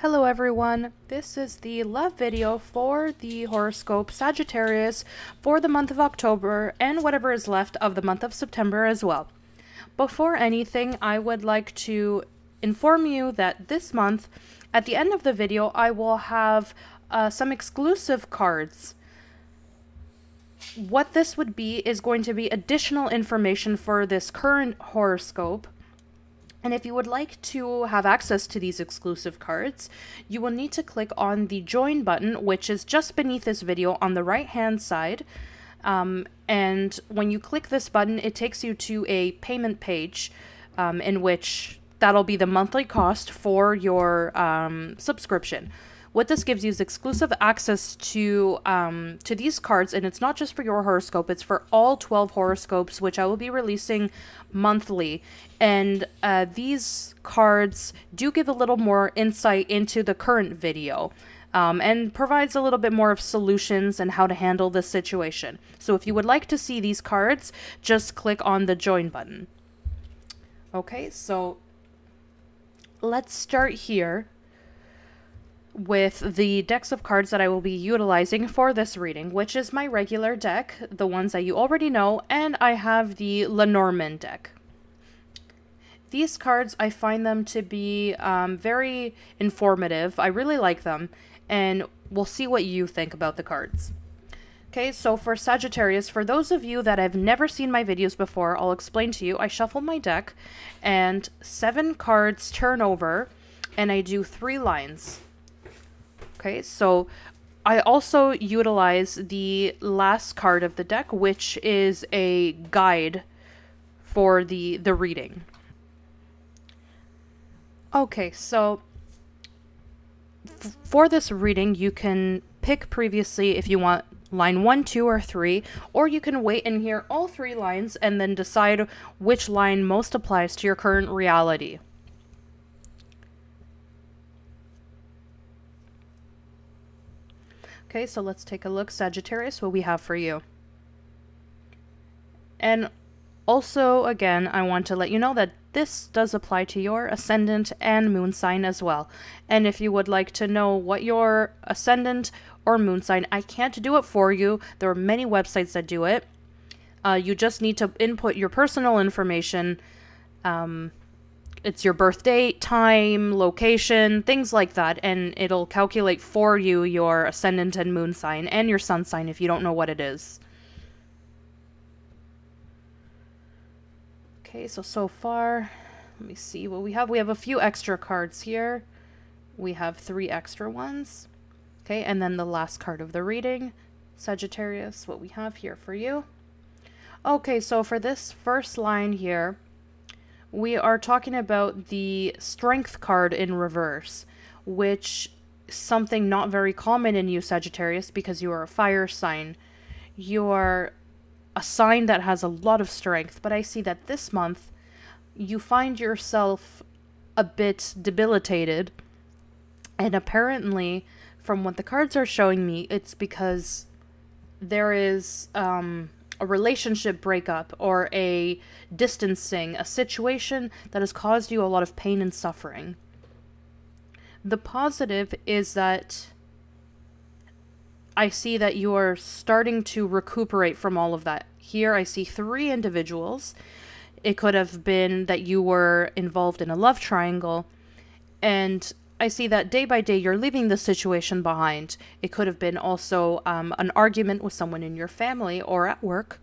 Hello everyone, this is the love video for the horoscope Sagittarius for the month of October and whatever is left of the month of September as well. Before anything, I would like to inform you that this month, at the end of the video, I will have some exclusive cards. What this would be is going to be additional information for this current horoscope. And if you would like to have access to these exclusive cards, you will need to click on the join button, which is just beneath this video on the right hand side. And when you click this button, it takes you to a payment page in which that'll be the monthly cost for your subscription. What this gives you is exclusive access to these cards, and it's not just for your horoscope, it's for all 12 horoscopes, which I will be releasing monthly. And these cards do give a little more insight into the current video, and provides a little bit more of solutions and how to handle this situation. So if you would like to see these cards, just click on the join button. Okay, so let's start here with the decks of cards that I will be utilizing for this reading, which is my regular deck, the ones that you already know, and I have the Lenormand deck. These cards, I find them to be very informative. I really like them, and we'll see what you think about the cards. Okay, so for Sagittarius, for those of you that have never seen my videos before, I'll explain to you. I shuffle my deck, and 7 cards turn over, and I do 3 lines. Okay, so I also utilize the last card of the deck, which is a guide for the reading. Okay, so for this reading, you can pick previously if you want line 1, 2, or 3, or you can wait and hear all 3 lines and then decide which line most applies to your current reality. Okay, so let's take a look, Sagittarius, what we have for you. And also, again, I want to let you know that this does apply to your ascendant and moon sign as well. And if you would like to know what your ascendant or moon sign, I can't do it for you. There are many websites that do it. You just need to input your personal information. It's your birth date, time, location, things like that, and it'll calculate for you your ascendant and moon sign and your sun sign if you don't know what it is. Okay, so far, let me see what we have. We have a few extra cards here. We have 3 extra ones. Okay, and then the last card of the reading, Sagittarius, what we have here for you. Okay, so for this first line here, we are talking about the Strength card in reverse, which is something not very common in you, Sagittarius, because you are a fire sign. You are a sign that has a lot of strength, but I see that this month you find yourself a bit debilitated, and apparently, from what the cards are showing me, it's because there is a relationship breakup or a distancing, a situation that has caused you a lot of pain and suffering. The positive is that I see that you are starting to recuperate from all of that. Here I see 3 individuals. It could have been that you were involved in a love triangle, and I see that day by day you're leaving the situation behind. It could have been also an argument with someone in your family or at work.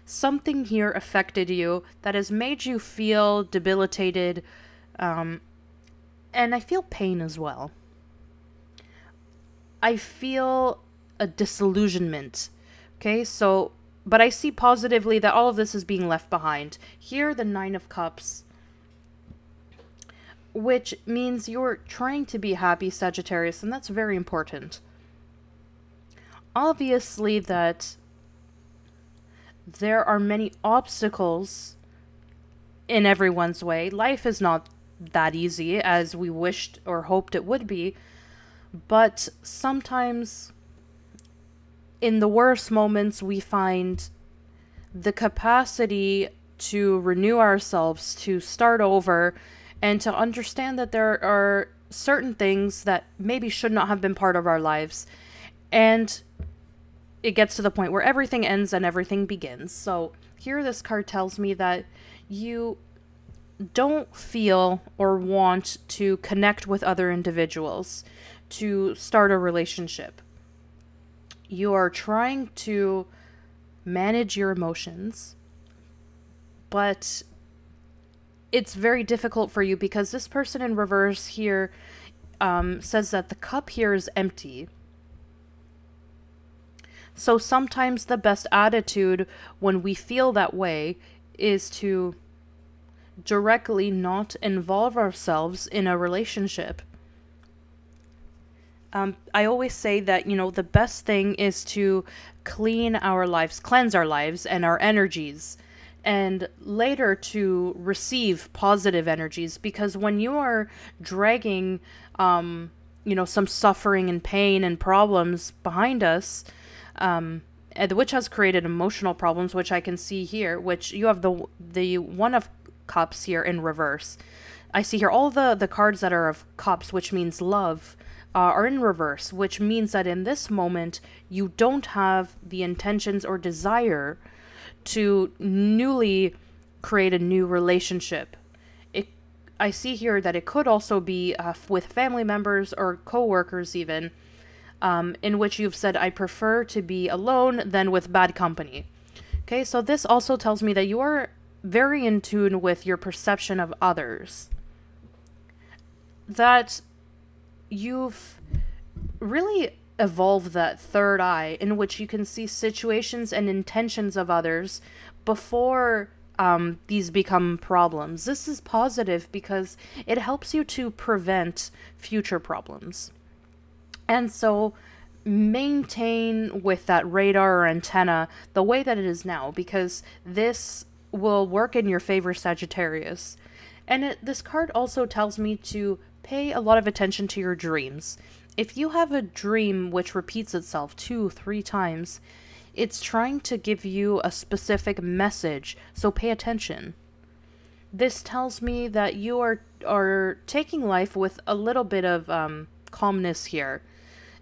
Something here affected you that has made you feel debilitated, and I feel pain as well. I feel a disillusionment. Okay, so, but I see positively that all of this is being left behind. Here, the 9 of Cups, which means you're trying to be happy, Sagittarius, and that's very important. Obviously that there are many obstacles in everyone's way. Life is not that easy as we wished or hoped it would be, but sometimes in the worst moments we find the capacity to renew ourselves, to start over, and to understand that there are certain things that maybe should not have been part of our lives. And it gets to the point where everything ends and everything begins. So here this card tells me that you don't feel or want to connect with other individuals, to start a relationship. You are trying to manage your emotions, but it's very difficult for you because this person in reverse here says that the cup here is empty. So sometimes the best attitude when we feel that way is to directly not involve ourselves in a relationship. I always say that, the best thing is to cleanse our lives and our energies, and later to receive positive energies, because when you are dragging, some suffering and pain and problems behind us, which has created emotional problems, which I can see here, which you have the One of Cups here in reverse. I see here all the cards that are of cups, which means love, are in reverse, which means that in this moment you don't have the intentions or desire to newly create a new relationship. I see here that it could also be with family members or co-workers even, in which you've said, I prefer to be alone than with bad company. Okay, so this also tells me that you are very in tune with your perception of others. That you've really evolved that third eye in which you can see situations and intentions of others before these become problems. This is positive because it helps you to prevent future problems. And so maintain with that radar or antenna the way that it is now, because this will work in your favor, Sagittarius. And this card also tells me to pay a lot of attention to your dreams. If you have a dream which repeats itself 2-3 times, it's trying to give you a specific message, so pay attention. This tells me that you are taking life with a little bit of calmness here.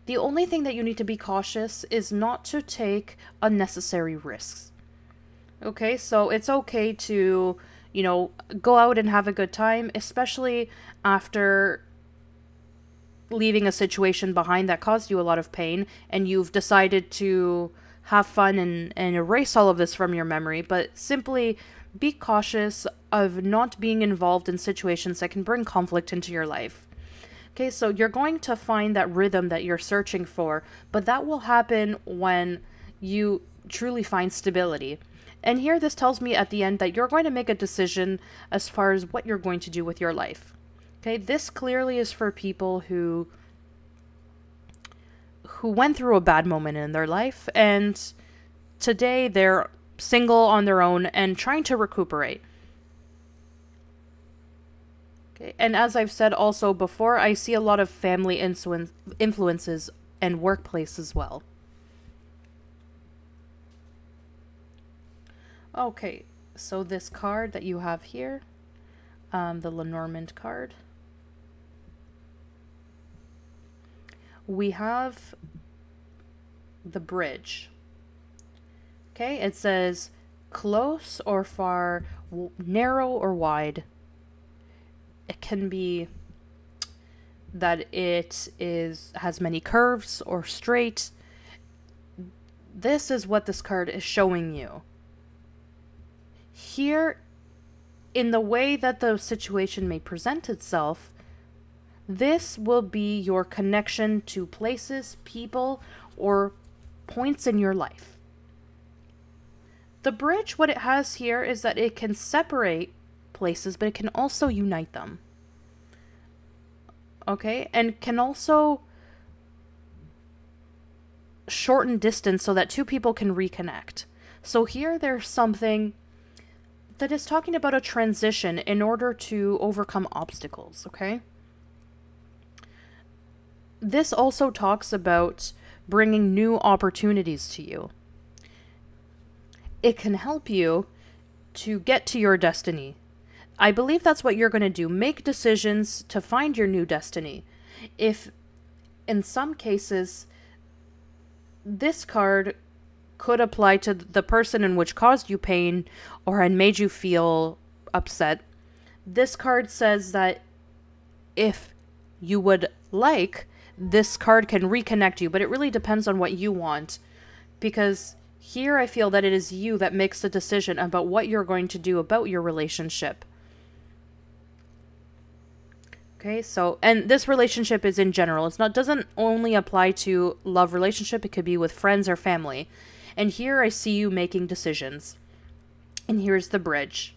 The only thing that you need to be cautious is not to take unnecessary risks. Okay, so it's okay to, go out and have a good time, especially after leaving a situation behind that caused you a lot of pain, and you've decided to have fun and erase all of this from your memory, but simply be cautious of not being involved in situations that can bring conflict into your life. Okay, so you're going to find that rhythm that you're searching for, but that will happen when you truly find stability. And here this tells me at the end that you're going to make a decision as far as what you're going to do with your life. Okay, this clearly is for people who went through a bad moment in their life, and today they're single on their own and trying to recuperate. Okay, and as I've said also before, I see a lot of family influences and workplace as well. Okay, so this card that you have here, the Lenormand Card, we have the bridge. Okay, it says close or far, narrow or wide. It can be that it has many curves or straight. This is what this card is showing you. Here, in the way that the situation may present itself, this will be your connection to places, people, or points in your life. The bridge, what it has here is that it can separate places, but it can also unite them. Okay, and can also shorten distance so that two people can reconnect. So here there's something that is talking about a transition in order to overcome obstacles, okay? This also talks about bringing new opportunities to you. It can help you to get to your destiny. I believe that's what you're going to do. Make decisions to find your new destiny. If in some cases, this card could apply to the person in which caused you pain or had made you feel upset. This card says that if you would like, this card can reconnect you, but it really depends on what you want. Because here I feel that it is you that makes the decision about what you're going to do about your relationship. Okay, so, and this relationship is in general. Doesn't only apply to love relationship. It could be with friends or family. And here I see you making decisions. And here's the bridge.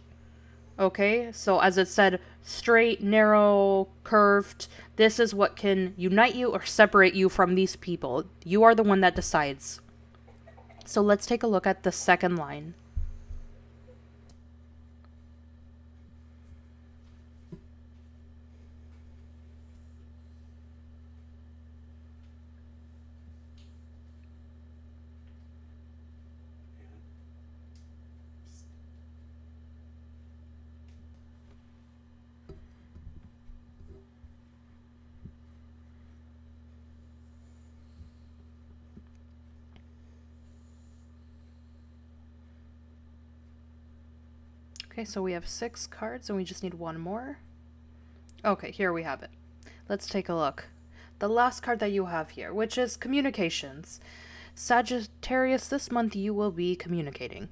Okay, so as it said, straight, narrow, curved. This is what can unite you or separate you from these people. You are the one that decides. So let's take a look at the second line. Okay, so we have 6 cards and we just need one more. Okay, here we have it. Let's take a look. The last card that you have here, which is communications. Sagittarius, this month you will be communicating.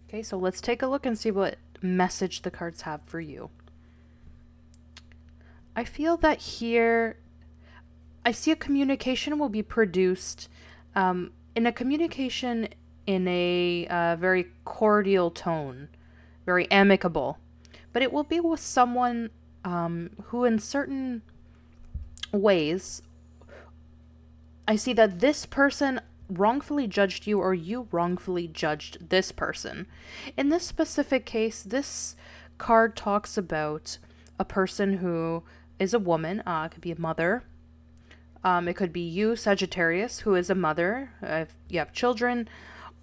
Okay, so let's take a look and see what message the cards have for you. I feel that here, I see a communication will be produced in a communication in a very cordial tone, very amicable. But it will be with someone who in certain ways, I see that this person wrongfully judged you or you wrongfully judged this person. In this specific case, this card talks about a person who is a woman. It could be a mother. It could be you, Sagittarius, who is a mother, if you have children,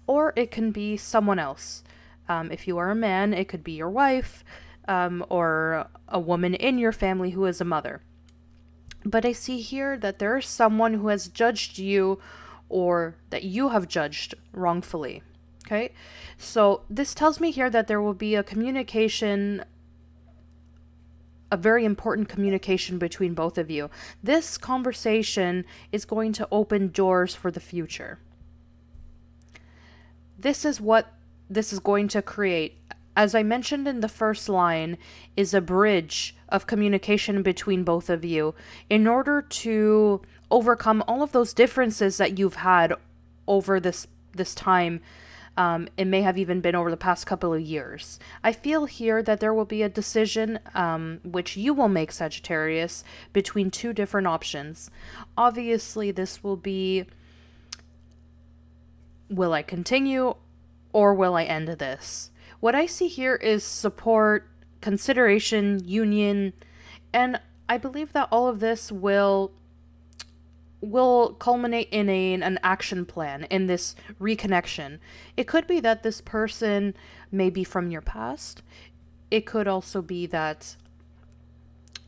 or it can be someone else. If you are a man, it could be your wife, or a woman in your family who is a mother. But I see here that there is someone who has judged you or that you have judged wrongfully. Okay? So this tells me here that there will be a communication, a very important communication between both of you. This conversation is going to open doors for the future. This is what this is going to create. As I mentioned in the first line, is a bridge of communication between both of you in order to overcome all of those differences that you've had over this time. It may have even been over the past couple of years. I feel here that there will be a decision which you will make, Sagittarius, between 2 different options. Obviously, this will be, will I continue or will I end this? What I see here is support, consideration, union, and I believe that all of this will culminate in an action plan, in this reconnection. It could be that this person may be from your past. It could also be that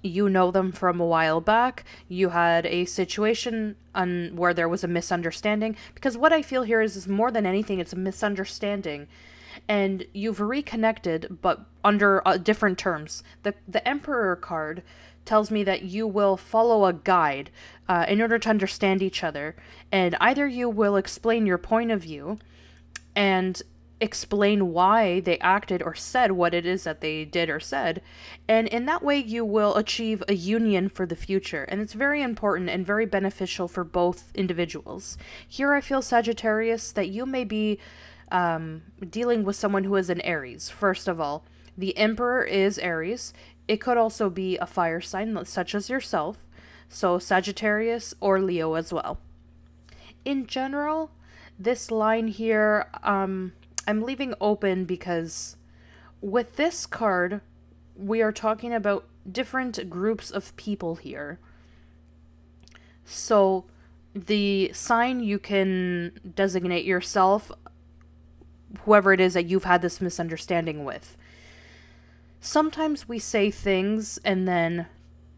you know them from a while back. You had a situation where there was a misunderstanding. Because what I feel here is more than anything, it's a misunderstanding. And you've reconnected, but under different terms. The Emperor card tells me that you will follow a guide in order to understand each other. And either you will explain your point of view and explain why they acted or said what it is that they did or said. And in that way, you will achieve a union for the future. And it's very important and very beneficial for both individuals. Here I feel, Sagittarius, that you may be dealing with someone who is an Aries. First of all, the Emperor is Aries. It could also be a fire sign, such as yourself, so Sagittarius or Leo as well. In general, this line here, I'm leaving open because with this card, we are talking about different groups of people here. So the sign, you can designate yourself, whoever it is that you've had this misunderstanding with. sometimes we say things and then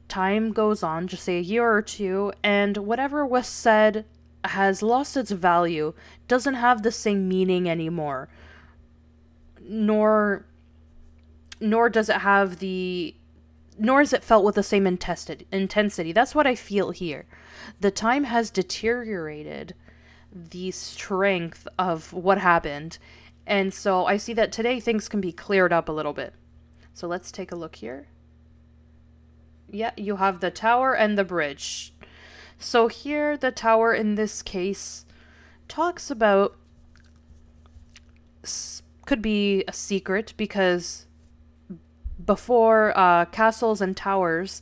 time goes on, just say a year or two, and whatever was said has lost its value, doesn't have the same meaning anymore, nor does it have nor is it felt with the same intensity. That's what I feel here. The time has deteriorated the strength of what happened, and so I see that today things can be cleared up a little bit. So let's take a look here. Yeah, you have the tower and the bridge. So here, the tower in this case talks about, could be a secret, because before castles and towers,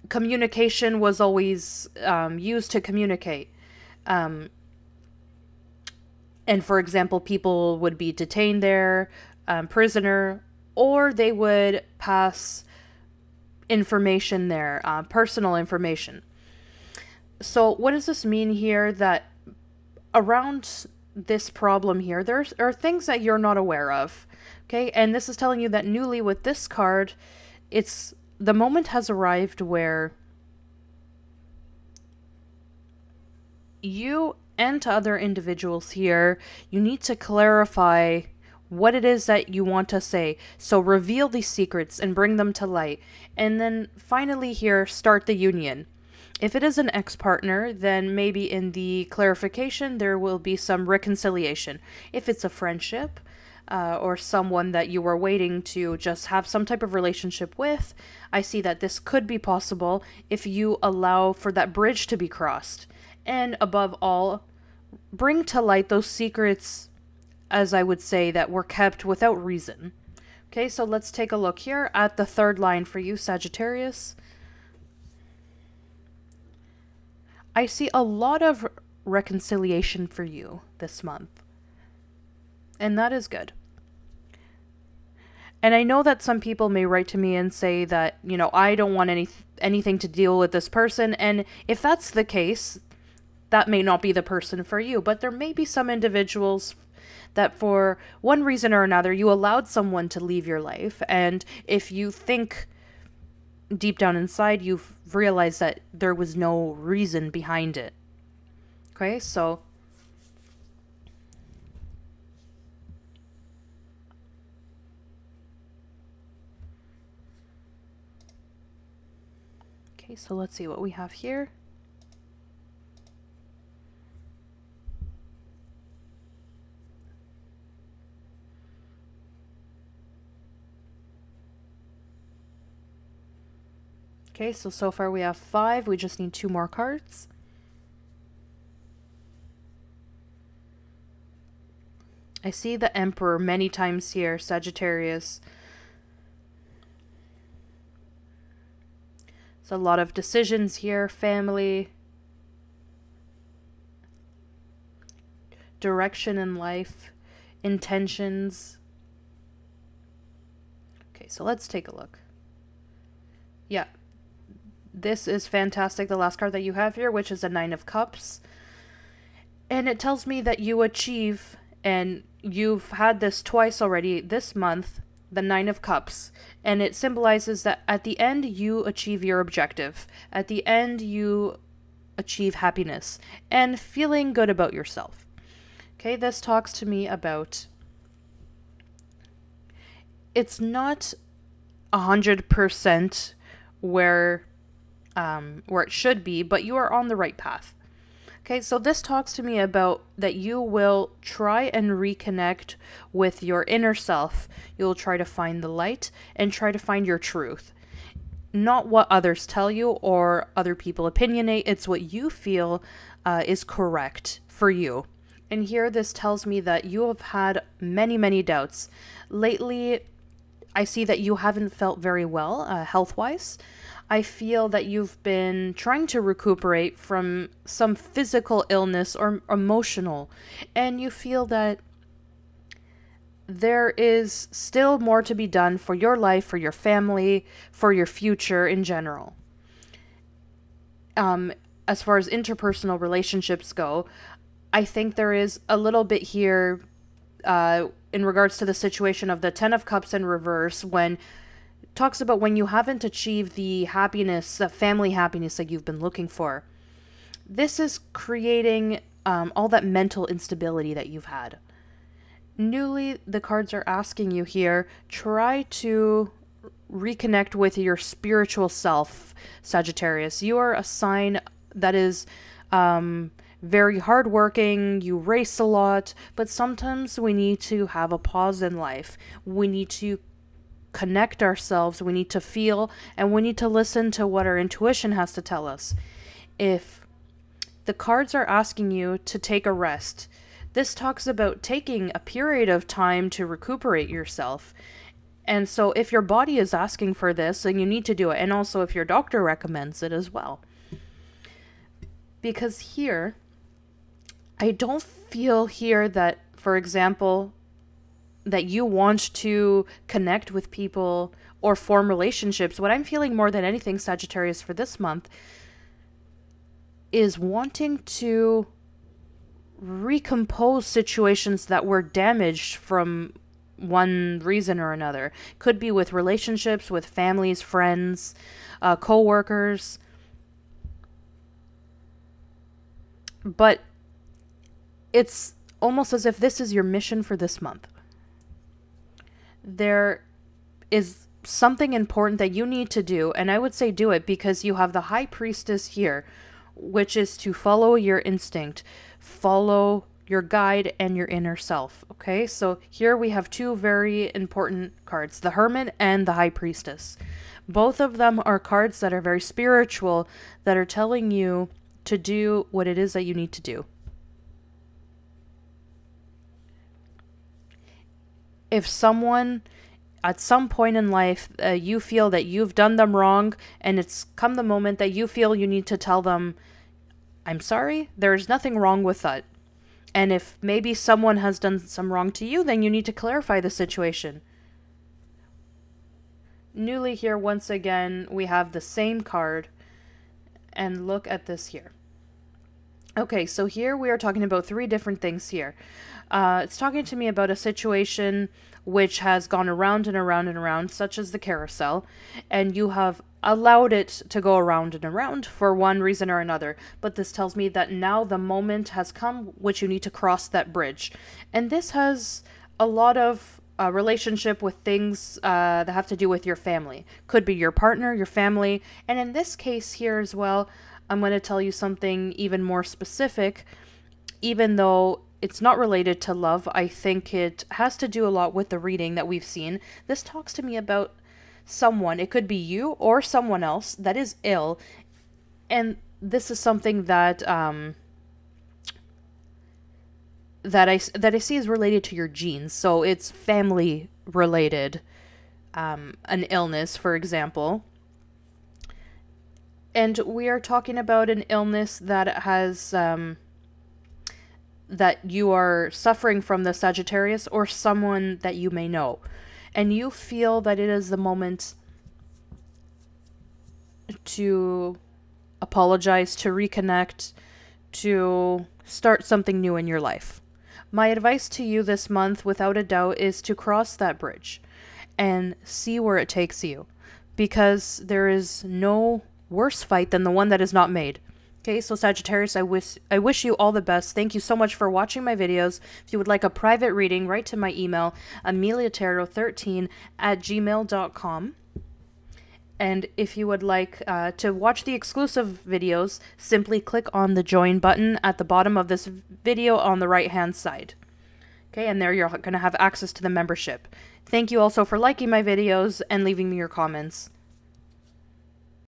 communication was always used to communicate. And for example, people would be detained there, prisoner, or they would pass information there, personal information. So what does this mean here? That around this problem here, there are things that you're not aware of. Okay, and this is telling you that newly with this card, the moment has arrived where you and to other individuals here, you need to clarify what it is that you want to say. So reveal these secrets and bring them to light. And then finally here, start the union. If it is an ex-partner, then maybe in the clarification, there will be some reconciliation. If it's a friendship, or someone that you were waiting to just have some type of relationship with, I see that this could be possible if you allow for that bridge to be crossed. And above all, bring to light those secrets, as I would say, that were kept without reason. Okay, so let's take a look here at the third line for you, Sagittarius. I see a lot of reconciliation for you this month. And that is good. And I know that some people may write to me and say that, you know, I don't want anything to deal with this person. And if that's the case, that may not be the person for you. But there may be some individuals that for one reason or another, you allowed someone to leave your life. And if you think deep down inside, you've realized that there was no reason behind it. Okay, so so let's see what we have here. Okay, so far we have 5. We just need 2 more cards. I see the Emperor many times here, Sagittarius. So a lot of decisions here, family, direction in life, intentions. Okay, so let's take a look. Yeah, this is fantastic, the last card that you have here, which is a 9 of Cups. And it tells me that you achieve, and you've had this twice already this month, the 9 of Cups, and it symbolizes that at the end you achieve your objective. At the end you achieve happiness and feeling good about yourself. Okay, this talks to me about, it's not 100% where it should be, but you are on the right path. Okay, so this talks to me about that you will try and reconnect with your inner self. You'll try to find the light and try to find your truth. Not what others tell you or other people opinionate. It's what you feel is correct for you. And here this tells me that you have had many, many doubts. Lately, I see that you haven't felt very well health-wise. I feel that you've been trying to recuperate from some physical illness or emotional, and you feel that there is still more to be done for your life, for your family, for your future in general. As far as interpersonal relationships go, I think there is a little bit here in regards to the situation of the Ten of Cups in reverse, when it talks about when you haven't achieved the happiness, the family happiness that you've been looking for. This is creating all that mental instability that you've had. Newly, the cards are asking you here, try to reconnect with your spiritual self, Sagittarius. You are a sign that is very hardworking, you race a lot, but sometimes we need to have a pause in life. We need to connect ourselves, we need to feel, and we need to listen to what our intuition has to tell us. If the cards are asking you to take a rest, this talks about taking a period of time to recuperate yourself. And so if your body is asking for this, then you need to do it. And also if your doctor recommends it as well. Because here, I don't feel here that, for example, that you want to connect with people or form relationships. What I'm feeling more than anything, Sagittarius, for this month is wanting to recompose situations that were damaged from one reason or another. Could be with relationships, with families, friends, co-workers. But it's almost as if this is your mission for this month. There is something important that you need to do, and I would say do it because you have the High Priestess here, which is to follow your instinct, follow your guide and your inner self. Okay, so here we have two very important cards, the Hermit and the High Priestess. Both of them are cards that are very spiritual, that are telling you to do what it is that you need to do. If someone at some point in life you feel that you've done them wrong, and it's come the moment that you feel you need to tell them, I'm sorry, there's nothing wrong with that. And if maybe someone has done some wrong to you, then you need to clarify the situation. Newly here, once again, we have the same card. And look at this here. Okay, so here we are talking about three different things here. It's talking to me about a situation which has gone around and around and around, such as the carousel, and you have allowed it to go around and around for one reason or another. But this tells me that now the moment has come which you need to cross that bridge. And this has a lot of relationship with things that have to do with your family. Could be your partner, your family, and in this case here as well, I'm going to tell you something even more specific. Even though it's not related to love, I think it has to do a lot with the reading that we've seen. This talks to me about someone, it could be you or someone else, that is ill, and this is something that that I see is related to your genes. So it's family related, an illness, for example. And we are talking about an illness that has, that you are suffering from, the Sagittarius, or someone that you may know. And you feel that it is the moment to apologize, to reconnect, to start something new in your life. My advice to you this month, without a doubt, is to cross that bridge and see where it takes you. Because there is no worse fight than the one that is not made. Okay, so Sagittarius, I wish you all the best. Thank you so much for watching my videos. If you would like a private reading, write to my email, ameliatarot13@gmail.com. And if you would like to watch the exclusive videos, simply click on the join button at the bottom of this video on the right hand side. Okay, and there you're going to have access to the membership. Thank you also for liking my videos and leaving me your comments.